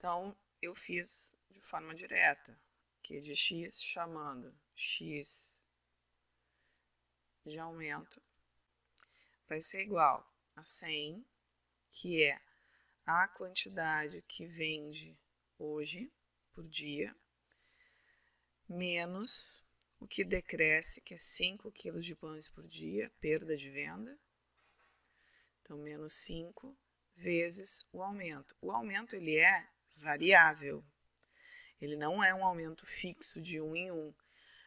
Então, eu fiz de forma direta, que de x chamando x de aumento vai ser igual a 100, que é a quantidade que vende hoje, por dia, menos o que decresce, que é 5 kg de pães por dia, perda de venda. Então, menos 5 vezes o aumento. O aumento ele é variável. Ele não é um aumento fixo de 1 em 1.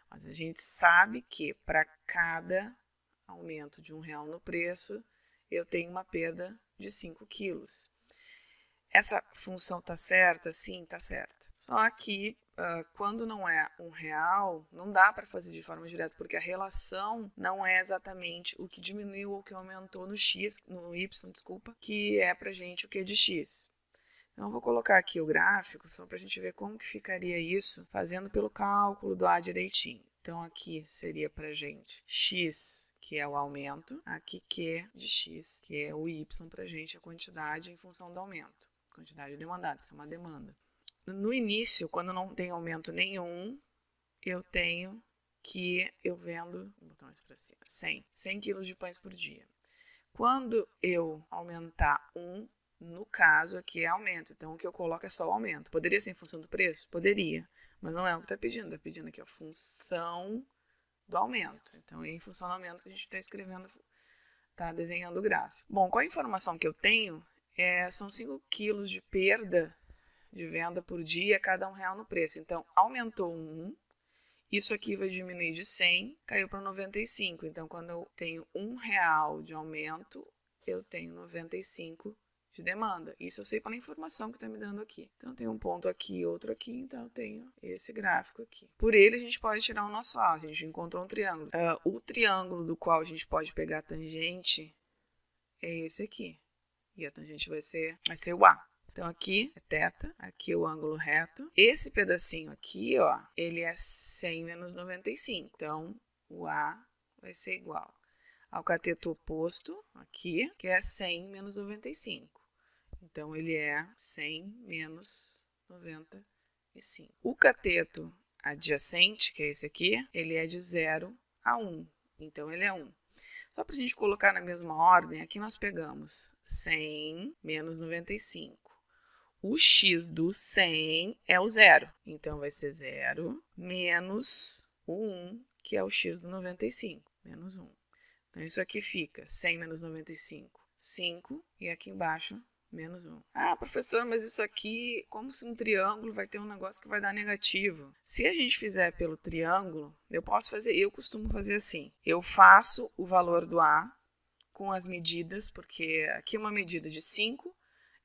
Mas a gente sabe que para cada aumento de R$1 no preço, eu tenho uma perda de 5 quilos. Essa função está certa? Sim, está certa. Só que quando não é R$1, não dá para fazer de forma direta, porque a relação não é exatamente o que diminuiu ou o que aumentou no Y, que é para a gente o que é de X. Então, eu vou colocar aqui o gráfico, só para a gente ver como que ficaria isso, fazendo pelo cálculo do A direitinho. Então, aqui seria para a gente X, que é o aumento, aqui Q de X, que é o Y para a gente, a quantidade em função do aumento. Quantidade demandada, isso é uma demanda. No início, quando não tem aumento nenhum, eu tenho que eu vendo, vou botar mais para cima, 100 kg de pães por dia. Quando eu aumentar 1, no caso aqui é aumento, então o que eu coloco é só o aumento. Poderia ser em função do preço? Poderia, mas não é o que está pedindo aqui a função do aumento. Então é em função do aumento que a gente está escrevendo, está desenhando o gráfico. Bom, com a informação que eu tenho, são 5 kg de perda de venda por dia a cada R$1 no preço. Então, aumentou 1, isso aqui vai diminuir de 100, caiu para 95. Então, quando eu tenho R$1 de aumento, eu tenho 95 de demanda. Isso eu sei pela informação que está me dando aqui. Então, eu tenho um ponto aqui, outro aqui, então eu tenho esse gráfico aqui. Por ele, a gente pode tirar o nosso A. A gente encontrou um triângulo. O triângulo do qual a gente pode pegar a tangente é esse aqui. E a tangente vai ser o A. Então, aqui é θ, aqui é o ângulo reto. Esse pedacinho aqui, ó, ele é 100 menos 95. Então, o A vai ser igual ao cateto oposto, aqui, que é 100 menos 95. Então, ele é 100 menos 95. O cateto adjacente, que é esse aqui, ele é de 0 a 1. Então, ele é 1. Só para a gente colocar na mesma ordem, aqui nós pegamos 100 menos 95. O x do 100 é o 0. Então, vai ser 0 menos o 1, que é o x do 95. Menos 1. Então, isso aqui fica 100 menos 95, 5. E aqui embaixo, menos 1. Ah, professor, mas isso aqui, como se um triângulo vai ter um negócio que vai dar negativo. Se a gente fizer pelo triângulo, eu costumo fazer assim. Eu faço o valor do A com as medidas, porque aqui é uma medida de 5.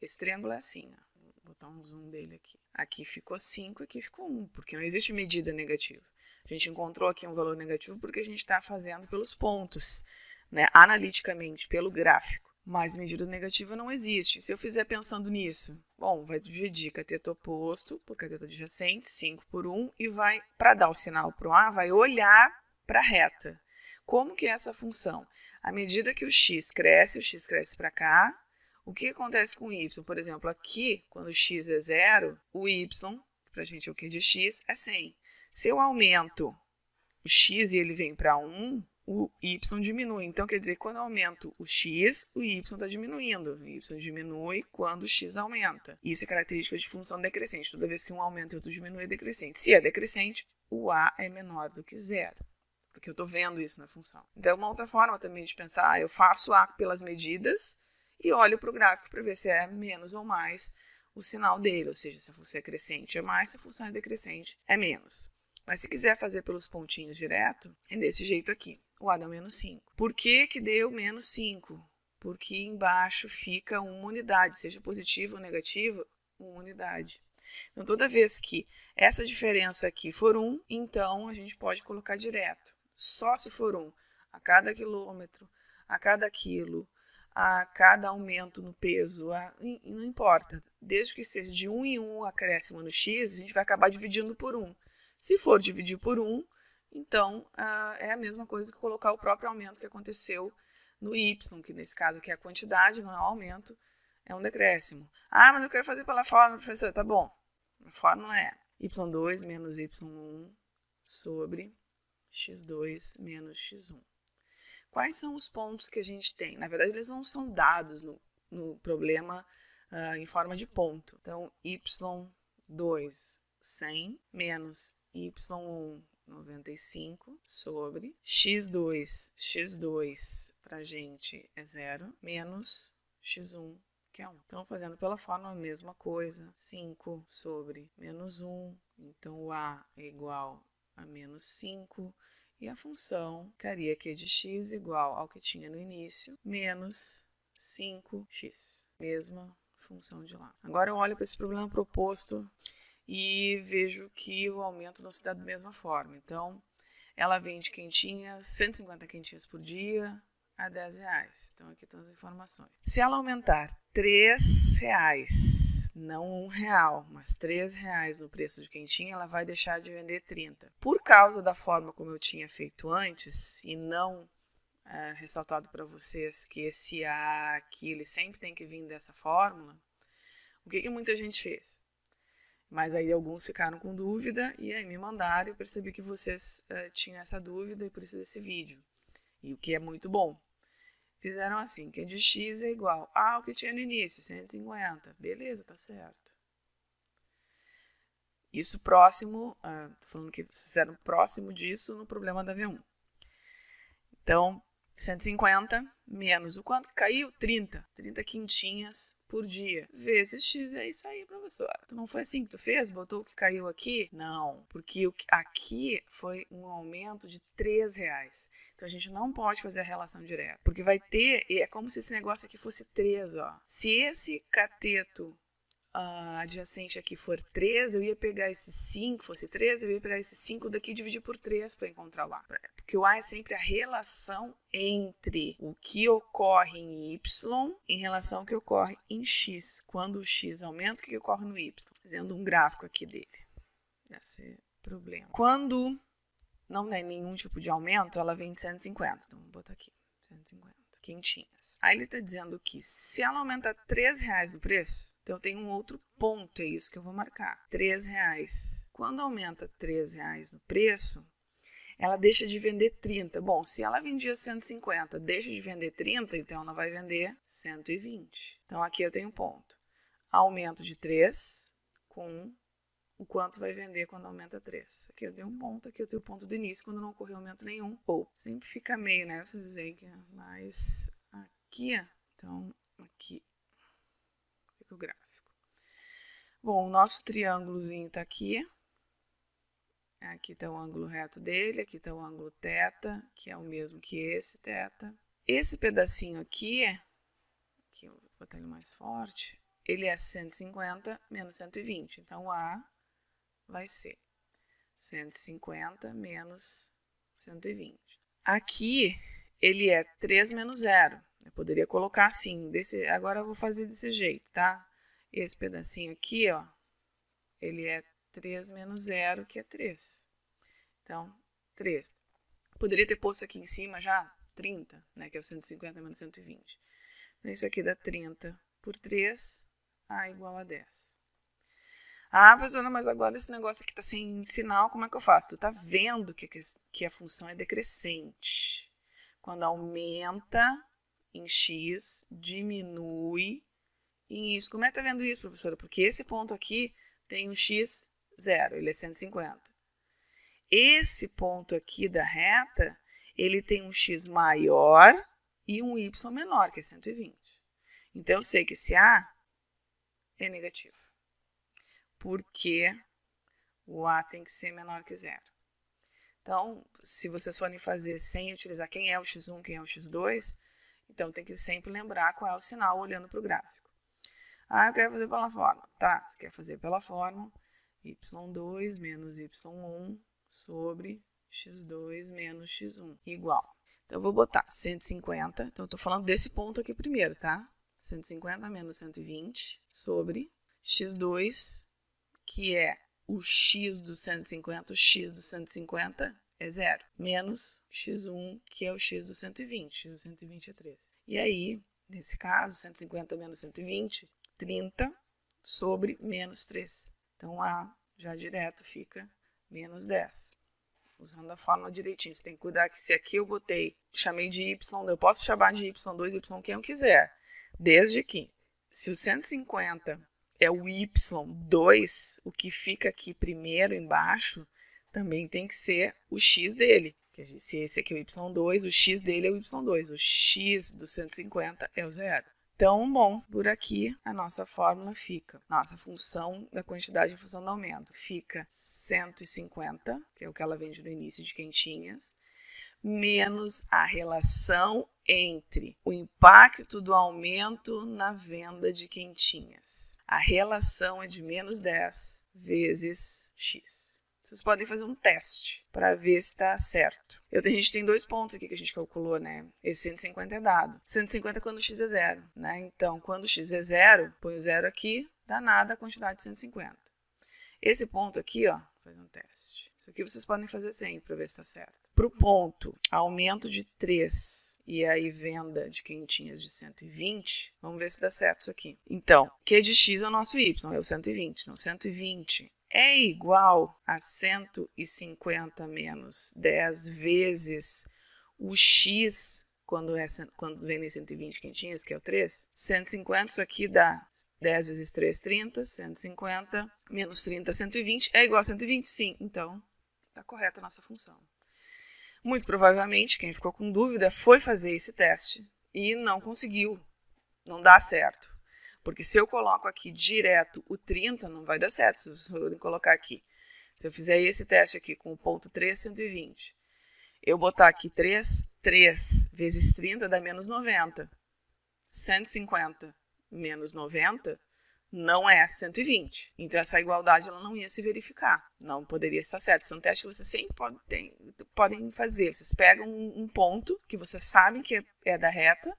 Esse triângulo é assim, ó. Vou botar um zoom dele aqui. Aqui ficou 5, aqui ficou 1, porque não existe medida negativa. A gente encontrou aqui um valor negativo porque a gente está fazendo pelos pontos, né, analiticamente, pelo gráfico. Mas medida negativa não existe. Se eu fizer pensando nisso, bom, vai dividir cateto oposto por cateto adjacente, 5 por 1, e vai, para dar o sinal para o A, vai olhar para a reta. Como que é essa função? À medida que o x cresce para cá, o que acontece com o y? Por exemplo, aqui, quando o x é 0, o y, para a gente o que de x, é 100. Se eu aumento o x e ele vem para 1, o y diminui. Então, quer dizer, quando eu aumento o x, o y está diminuindo. O y diminui quando o x aumenta. Isso é característica de função decrescente. Toda vez que um aumenta e outro diminui, é decrescente. Se é decrescente, o a é menor do que 0. Porque eu estou vendo isso na função. Então, uma outra forma também de pensar, eu faço a pelas medidas e olho para o gráfico para ver se é menos ou mais o sinal dele. Ou seja, se a função é crescente é mais, se a função é decrescente é menos. Mas se quiser fazer pelos pontinhos direto, é desse jeito aqui. O A deu menos 5. Por que que deu menos 5? Porque embaixo fica uma unidade, seja positiva ou negativa, uma unidade. Então, toda vez que essa diferença aqui for 1, então a gente pode colocar direto. Só se for 1. A cada quilômetro, a cada quilo, a cada aumento no peso, não importa. Desde que seja de 1 em 1 acréscimo no x, a gente vai acabar dividindo por 1. Se for dividir por 1, então é a mesma coisa que colocar o próprio aumento que aconteceu no y, que nesse caso aqui é a quantidade, não é o aumento, é um decréscimo. Ah, mas eu quero fazer pela fórmula, professor. Tá bom. A fórmula é y2 menos y1 sobre x2 menos x1. Quais são os pontos que a gente tem? Na verdade, eles não são dados no problema em forma de ponto. Então, y2, 100, menos y1, 95, sobre x2 para a gente é 0, menos x1, que é 1. Então, fazendo pela fórmula a mesma coisa, 5 sobre menos 1, então o a é igual a menos 5, e a função ficaria aqui de x igual ao que tinha no início, menos 5x, mesma função de lá. Agora eu olho para esse problema proposto e vejo que o aumento não se dá da mesma forma. Então, ela vende quentinhas, 150 quentinhas por dia, a R$10. Então, aqui estão as informações. Se ela aumentar R$3, não R$1, mas R$3 no preço de quentinha, ela vai deixar de vender 30. Por causa da forma como eu tinha feito antes, e não ressaltado para vocês que esse A aqui, ele sempre tem que vir dessa fórmula, o que muita gente fez? Mas aí alguns ficaram com dúvida e aí me mandaram e eu percebi que vocês tinham essa dúvida e por isso desse vídeo. E o que é muito bom. Fizeram assim, que de x é igual ao que tinha no início, 150. Beleza, tá certo. Isso próximo, tô falando que vocês fizeram próximo disso no problema da V1. Então, 150 menos o quanto caiu? 30. 30 quintinhas por dia. Vezes x, é isso aí, professora. Não foi assim que tu fez? Botou o que caiu aqui? Não, porque aqui foi um aumento de R$3. Então, a gente não pode fazer a relação direta. Porque vai ter, é como se esse negócio aqui fosse 3, ó. Se esse cateto adjacente aqui for 3, eu ia pegar esse 5, fosse 3, eu ia pegar esse 5 daqui e dividir por 3 para encontrar o A. Porque o A é sempre a relação entre o que ocorre em Y em relação ao que ocorre em X. Quando o X aumenta, o que ocorre no Y? Fazendo um gráfico aqui dele. Esse problema. Quando não tem nenhum tipo de aumento, ela vem de 150. Então, vou botar aqui, 150 quentinhas. Aí ele está dizendo que se ela aumentar R$3 no preço, então tem um outro ponto, é isso que eu vou marcar. R$3. Quando aumenta R$3 no preço, ela deixa de vender 30. Bom, se ela vendia 150, deixa de vender 30, então ela vai vender 120. Então aqui eu tenho um ponto. Aumento de 3 com o quanto vai vender quando aumenta 3. Aqui eu tenho um ponto, aqui eu tenho o ponto do início quando não ocorreu aumento nenhum. Ou sempre fica meio, né? Vocês dizem que é mais aqui, então aqui fica o gráfico. Bom, o nosso triângulozinho está aqui. Aqui está o ângulo reto dele, aqui está o ângulo θ, que é o mesmo que esse θ. Esse pedacinho aqui eu vou botar ele mais forte, ele é 150 menos 120. Então, A vai ser 150 menos 120. Aqui, ele é 3 menos 0. Eu poderia colocar assim, agora eu vou fazer desse jeito, tá? Esse pedacinho aqui, ó, ele é 3 menos 0, que é 3. Então, 3. Poderia ter posto aqui em cima já 30, né, que é o 150 menos 120. Então, isso aqui dá 30 por 3, A igual a 10. Ah, professora, mas agora esse negócio aqui está sem sinal, como é que eu faço? Tu está vendo que a função é decrescente. Quando aumenta em x, diminui em y. Como é que está vendo isso, professora? Porque esse ponto aqui tem um x 0, ele é 150. Esse ponto aqui da reta, ele tem um x maior e um y menor, que é 120. Então, eu sei que esse A é negativo, porque o A tem que ser menor que 0. Então, se vocês forem fazer sem utilizar quem é o x1, quem é o x2, então tem que sempre lembrar qual é o sinal olhando para o gráfico. Ah, eu quero fazer pela fórmula. Tá, você quer fazer pela fórmula, y2 menos y1 sobre x2 menos x1 igual. Então, eu vou botar 150, então eu estou falando desse ponto aqui primeiro, tá? 150 menos 120 sobre x2, que é o x do 150, o x do 150 é 0, menos x1, que é o x do 120, x do 120 é 3. E aí, Nesse caso, 150 menos 120, 30 sobre menos 3. Então, A já direto fica menos 10. Usando a fórmula direitinho. Você tem que cuidar que se aqui eu chamei de Y, eu posso chamar de Y2, Y quem eu quiser. Desde que, se o 150 é o Y2, o que fica aqui primeiro embaixo, também tem que ser o X dele. Se esse aqui é o Y2, o X dele é o Y2. O X do 150 é o zero. Então, bom, por aqui a nossa fórmula fica. Nossa função da quantidade em função do aumento fica 150, que é o que ela vende no início de quentinhas, menos a relação entre o impacto do aumento na venda de quentinhas. A relação é de menos 10 vezes X. Vocês podem fazer um teste para ver se está certo. A gente tem 2 pontos aqui que a gente calculou, né? Esse 150 é dado. 150 quando o x é zero, né? Então, quando o x é zero, põe o zero aqui, dá nada a quantidade de 150. Esse ponto aqui, ó, faz um teste. Isso aqui vocês podem fazer sempre para ver se está certo. Para o ponto aumento de 3 e aí venda de quentinhas de 120, vamos ver se dá certo isso aqui. Então, Q de x é o nosso y, é o 120. Então, 120 é igual a 150 menos 10 vezes o x, quando vem em 120 quentinhas, que é o 3. 150, isso aqui dá 10 vezes 3, 30. 150 menos 30, 120. É igual a 120? Sim. Então, está correta a nossa função. Muito provavelmente, quem ficou com dúvida foi fazer esse teste e não conseguiu. Não dá certo. Porque se eu coloco aqui direto o 30, não vai dar certo. Se eu colocar aqui. Se eu fizer esse teste aqui com o ponto 3, 120. Eu botar aqui 3 vezes 30 dá menos 90. 150 menos 90 não é 120. Então, essa igualdade ela não ia se verificar. Não poderia estar certo. Isso é um teste que vocês sempre podem fazer. Vocês pegam um ponto que vocês sabem que é da reta,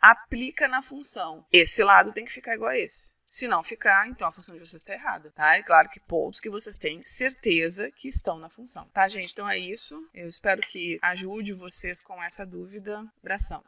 aplica na função. Esse lado tem que ficar igual a esse. Se não ficar, então a função de vocês está errada, tá? É claro que pontos que vocês têm certeza que estão na função. Tá, gente? Então é isso. Eu espero que ajude vocês com essa dúvida. Abração.